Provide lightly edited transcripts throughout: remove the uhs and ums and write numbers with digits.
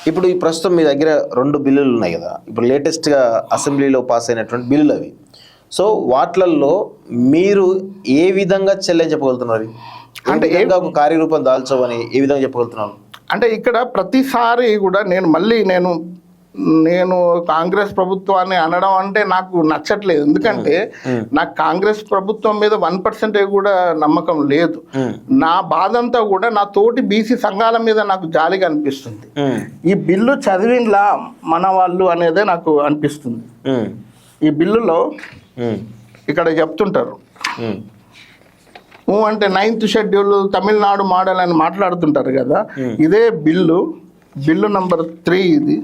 ఇప్పుడు ఈ ప్రస్తుతం మీ దగ్గర 2 బిల్లులు ఉన్నాయి కదా, ఇప్పుడు లేటెస్ట్గా అసెంబ్లీలో పాస్ అయినటువంటి బిల్లులు అవి. సో వాటిల్లో మీరు ఏ విధంగా చెల్లించగలుగుతున్నారు? అంటే ఒక కార్యరూపం దాల్చవని ఏ విధంగా చెప్పగలుగుతున్నారు? అంటే ఇక్కడ ప్రతిసారి కూడా నేను కాంగ్రెస్ ప్రభుత్వాన్ని అనడం అంటే నాకు నచ్చట్లేదు. ఎందుకంటే నాకు కాంగ్రెస్ ప్రభుత్వం మీద 1% కూడా నమ్మకం లేదు. నా బాధ అంతా కూడా నా తోటి బీసీ సంఘాల మీద నాకు జాలిగా అనిపిస్తుంది. ఈ బిల్లు చదివినలా మన వాళ్ళు అనేదే నాకు అనిపిస్తుంది. ఈ బిల్లులో ఇక్కడ చెప్తుంటారు అంటే 9th షెడ్యూల్ తమిళనాడు మోడల్ అని మాట్లాడుతుంటారు కదా. ఇదే బిల్లు నంబర్ 3 ఇది.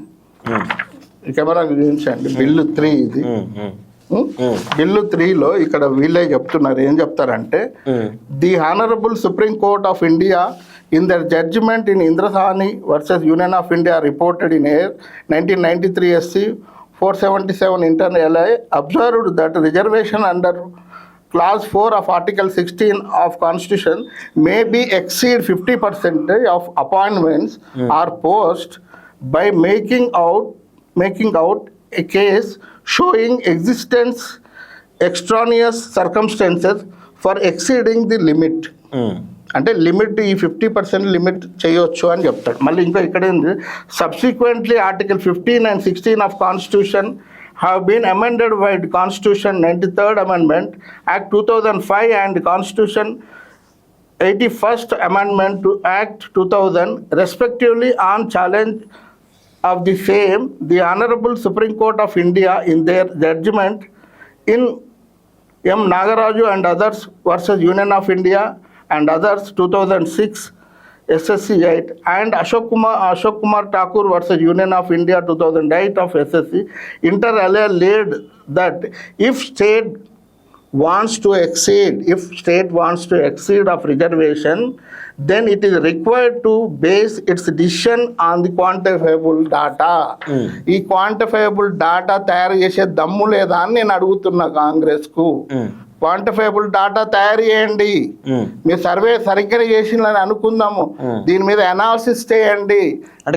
కెమెరా చూపించండి. బిల్లు 3 ఇది. బిల్లు 3లో ఇక్కడ వీళ్ళే చెప్తున్నారు. ఏం చెప్తారంటే, the honourable supreme court of India in their judgment in Indrasani versus Union of India reported in 1993 SC 477 internal LI observed that reservation under Clause 4 of Article 16 of Constitution may be exceed 50% of appointments or posts by making out a case showing existence extraneous circumstances for exceeding the limit. అంటే limit ఈ 50% limit చేయొచ్చు అని చెప్తాడు. మళ్ళీ ఇంకా ఇక్కడ ఏంది, subsequently article 15 and 16 of constitution have been amended by the Constitution 93rd Amendment Act 2005 and Constitution 81st Amendment to Act 2000 respectively on challenge of the same. The Honorable Supreme Court of India in their judgment in M. Nagaraju and others versus Union of India and others 2006 SSC 8 and Ashok Kumar Thakur versus Union of India 2008 of SSC inter alia laid that if state wants to exceed of reservation, then it is required to base its decision on the quantifiable data. ఈ quantifiable data తయారు చేసే దమ్ము లేదా అని నేను అడుగుతున్నా కాంగ్రెస్ కు. Quantifiable data తయారు చేయండి. మీ సర్వే సరిగ్గా చేసిందని అనుకుందాము, దీని మీద అనాలిసిస్ చేయండి,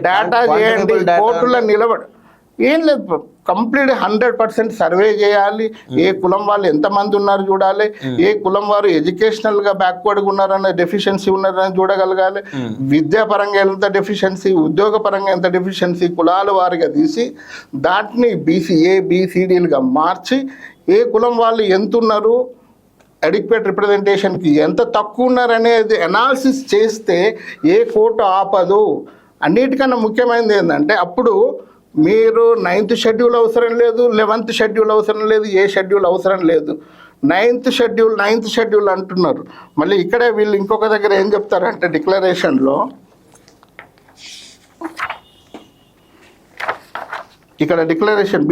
డేటా చేయండి, కోర్టులో నిలబడి ఏం లేదు. కంప్లీట్ 100% సర్వే చేయాలి. ఏ కులం వాళ్ళు ఎంతమంది ఉన్నారు చూడాలి, ఏ కులం వారు ఎడ్యుకేషనల్గా బ్యాక్వర్డ్గా ఉన్నారన్న డెఫిషియన్సీ ఉన్నారని చూడగలగాలి, విద్యాపరంగా ఎంత డెఫిషియన్సీ, ఉద్యోగ పరంగా ఎంత డెఫిషియన్సీ, కులాల వారిగా తీసి దాటిని BCDలుగా మార్చి ఏ కులం వాళ్ళు ఎంత ఉన్నారు, అడిక్వేట్ రిప్రజెంటేషన్కి ఎంత తక్కువ ఉన్నారనేది అనాలిసిస్ చేస్తే ఏ కోర్టు ఆపదు. అన్నిటికన్నా ముఖ్యమైనది ఏంటంటే, అప్పుడు మీరు 9th షెడ్యూల్ అవసరం లేదు, 11th షెడ్యూల్ అవసరం లేదు, ఏ షెడ్యూల్ అవసరం లేదు. 9th షెడ్యూల్ అంటున్నారు. మళ్ళీ ఇక్కడే వీళ్ళు ఇంకొక దగ్గర ఏం చెప్తారంటే, డిక్లరేషన్లో ఇక్కడ డిక్లరేషన్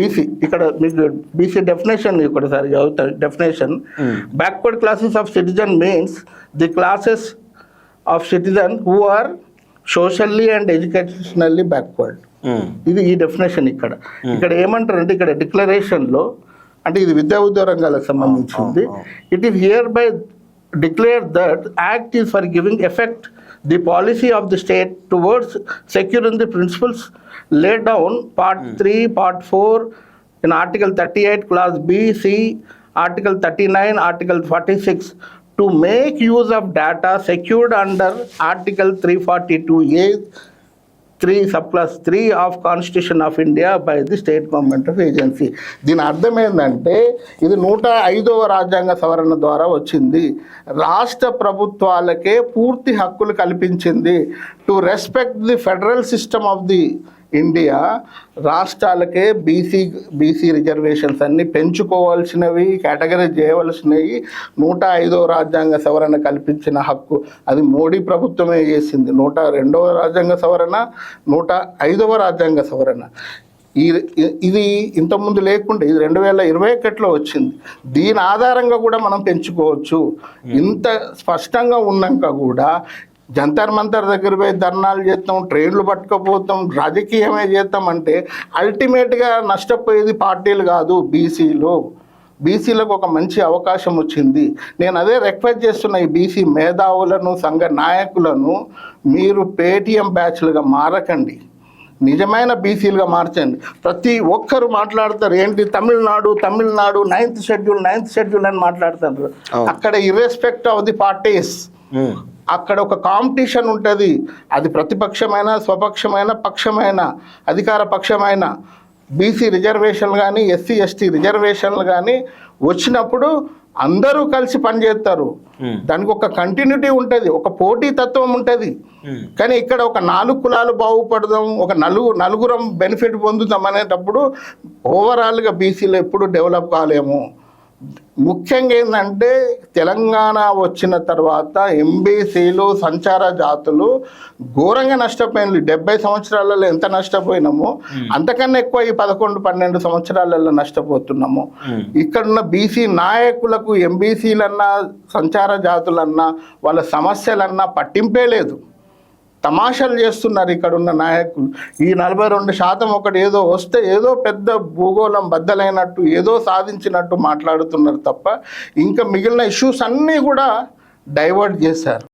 ఇక్కడ మీకు బీసీ డెఫినేషన్ ఒకసారి చదువుతారు. Definition, backward classes of citizen means the classes of citizen who are socially and educationally backward. ఇది ఈ డెఫినేషన్. ఇక్కడ ఏమంటారంటే, ఇక్కడ డిక్లరేషన్లో అంటే ఇది విద్యా ఉద్యోగ రంగాలకు సంబంధించింది. It is here by declare that act is for giving effect the policy of the state towards securing the principles laid down part 3 part 4 in article 38 clause B C article 39 article 46 to make use of data secured under article 342A 3 subclass 3 of Constitution of India by the state government of agency. దీని అర్థం ఏంటంటే, ఇది 105వ రాజ్యాంగ సవరణ ద్వారా వచ్చింది. రాష్ట్ర ప్రభుత్వాలకే పూర్తి హక్కులు కల్పించింది. To respect the federal system of the India, రాష్ట్రాలకే బీసీ రిజర్వేషన్స్ అన్ని పెంచుకోవాల్సినవి, కేటగరైజ్ చేయవలసినవి 105వ రాజ్యాంగ సవరణ కల్పించిన హక్కు. అది మోడీ ప్రభుత్వమే చేసింది. 102వ రాజ్యాంగ సవరణ, 105వ రాజ్యాంగ సవరణ. ఇది ఇంతకుముందు లేకుండా ఇది 2021లో వచ్చింది. దీని ఆధారంగా కూడా మనం పెంచుకోవచ్చు. ఇంత స్పష్టంగా ఉన్నాక కూడా జంతర్ మంతర్ దగ్గర పోయి ధర్నాలు చేస్తాం, ట్రైన్లు పట్టుకపోతాం, రాజకీయమే చేస్తాం అంటే అల్టిమేట్గా నష్టపోయేది పార్టీలు కాదు, బీసీలకు ఒక మంచి అవకాశం వచ్చింది. నేను అదే రిక్వెస్ట్ చేస్తున్నా ఈ బీసీ మేధావులను, సంఘ నాయకులను, మీరు పేటీఎం బ్యాచ్లుగా మారకండి. నిజమైన బీసీలుగా మార్చండి. ప్రతి ఒక్కరు మాట్లాడతారు ఏంటి తమిళనాడు 9th షెడ్యూల్ అని మాట్లాడుతారు. అక్కడ ఇర్రెస్పెక్ట్ ఆఫ్ ది పార్టీస్ అక్కడ ఒక కాంపిటీషన్ ఉంటుంది. అది ప్రతిపక్షమైన, స్వపక్షమైన, పక్షమైన, అధికార పక్షమైన బీసీ రిజర్వేషన్లు కానీ, ఎస్సీ ఎస్టీ రిజర్వేషన్లు కానీ వచ్చినప్పుడు అందరూ కలిసి పనిచేస్తారు. దానికి ఒక కంటిన్యూటీ ఉంటుంది, ఒక పోటీ తత్వం ఉంటుంది. కానీ ఇక్కడ ఒక 4 కులాలు బాగుపడదాం, ఒక నలుగురం బెనిఫిట్ పొందుతాం అనేటప్పుడు ఓవరాల్గా బీసీలో ఎప్పుడు డెవలప్ కాలేము. ముఖ్యంగా ఏంటంటే తెలంగాణ వచ్చిన తర్వాత ఎంబీసీలు సంచార జాతులు ఘోరంగా నష్టపోయినాయి. 70 సంవత్సరాలలో ఎంత నష్టపోయినామో అంతకన్నా ఎక్కువ ఈ 11-12 సంవత్సరాలలో నష్టపోతున్నాము. ఇక్కడున్న బీసీ నాయకులకు ఎంబీసీలన్నా సంచార జాతులన్నా వాళ్ళ సమస్యలన్నా పట్టింపే లేదు. తమాషాలు చేస్తున్నారు ఇక్కడ ఉన్న నాయకులు. ఈ 42% ఒకటి ఏదో వస్తే ఏదో పెద్ద భూగోళం బద్దలైనట్టు ఏదో సాధించినట్టు మాట్లాడుతున్నారు తప్ప ఇంకా మిగిలిన ఇష్యూస్ అన్నీ కూడా డైవర్ట్ చేశారు.